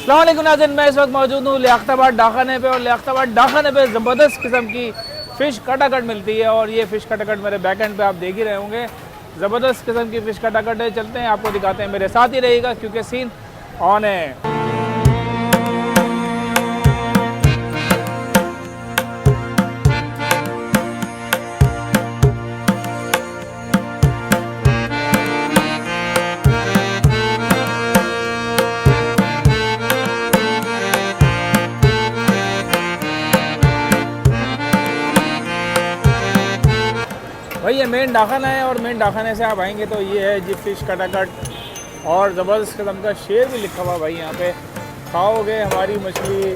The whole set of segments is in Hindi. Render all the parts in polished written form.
अस्सलाम वालेकुम नाज़रीन, मैं इस वक्त मौजूद हूँ लियाकताबाद डाखाने पे और लियाकताबाद डाखाने पे ज़बरदस्त किस्म की फ़िश कटाकट मिलती है। और ये फ़िश कटाकट मेरे बैक एंड पे आप देख ही रहे होंगे, ज़बरदस्त किस्म की फ़िश कटाकट है। चलते हैं, आपको दिखाते हैं, मेरे साथ ही रहेगा क्योंकि सीन ऑन है। भाई ये मेन डाखाना है और मेन डाखाने से आप आएंगे तो ये है जी फ़िश कटाकट और ज़बरदस्त किस्म का शेर भी लिखा हुआ भाई यहाँ पे। खाओगे हमारी मछली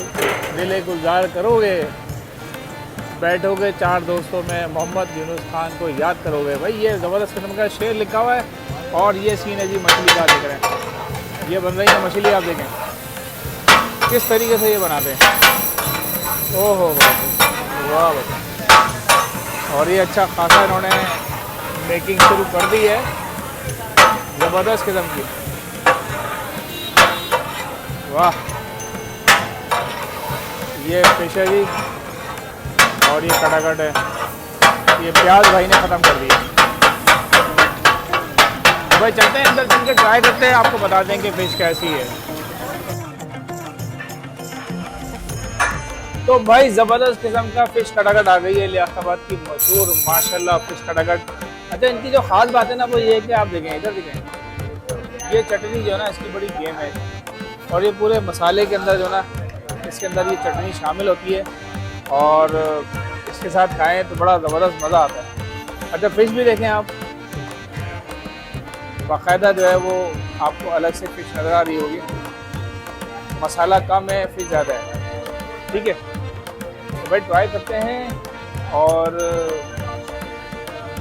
दिले गुलजार करोगे, बैठोगे चार दोस्तों में मोहम्मद यूनुस खान को याद करोगे। भाई ये ज़बरदस्त किस्म का शेर लिखा हुआ है और ये सीन है जी मछली का। देख रहे हैं ये बन रही है मछली, आप देखें किस तरीके से ये बनाते हैं। ओहो वाह भाई, और ये अच्छा खासा इन्होंने मेकिंग शुरू कर दी है, ज़बरदस्त किस्म की। वाह, ये फिश है जी और ये कटाकट है। ये प्याज भाई ने ख़त्म कर दिया। भाई चलते हैं अंदर, चल के ट्राई करते हैं, आपको बता दें कि फ़िश कैसी है। तो भाई ज़बरदस्त किस्म का फ़िश कटाकट आ गई है, लियाकताबाद की मशहूर माशाल्लाह फ़िश कटाकट। अच्छा, इनकी जो ख़ास बात है ना वो ये है कि आप देखें, इधर देखें, ये चटनी जो है ना इसकी बड़ी गेम है। और ये पूरे मसाले के अंदर जो है ना इसके अंदर ये चटनी शामिल होती है और इसके साथ खाएं तो बड़ा ज़बरदस्त मज़ा आता है। अच्छा, फ़िश भी देखें आप, बाकायदा जो है वो आपको अलग से फ़िश नज़र आ रही होगी। मसाला कम है, फ़िश ज़्यादा है। ठीक है, तो भाई ट्राई करते हैं। और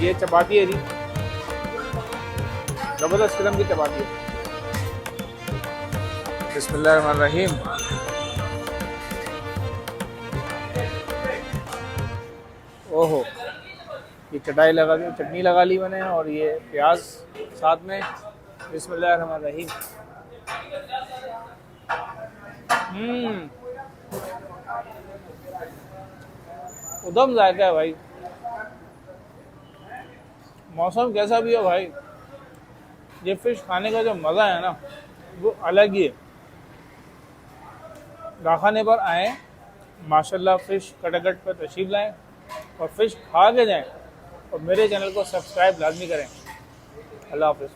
ये चपाती है जी, ज़बरदस्त किस्म की चपाती है। बिस्मिल्लाहिर्रहमानिर्रहीम। ओहो, ये चटाई लगा दी, चटनी लगा ली मैंने और ये प्याज साथ में। बिस्मिल्लाहिर्रहमानिर्रहीम। उदम जायका है भाई। मौसम कैसा भी हो भाई, ये फ़िश खाने का जो मज़ा है ना वो अलग ही है। डाखाने पर आएँ, माशाल्लाह फ़िश कटाकट पर तशरीफ़ लाएँ और फ़िश खा के जाएँ और मेरे चैनल को सब्सक्राइब लाजमी करें। अल्लाह हाफ़िज़।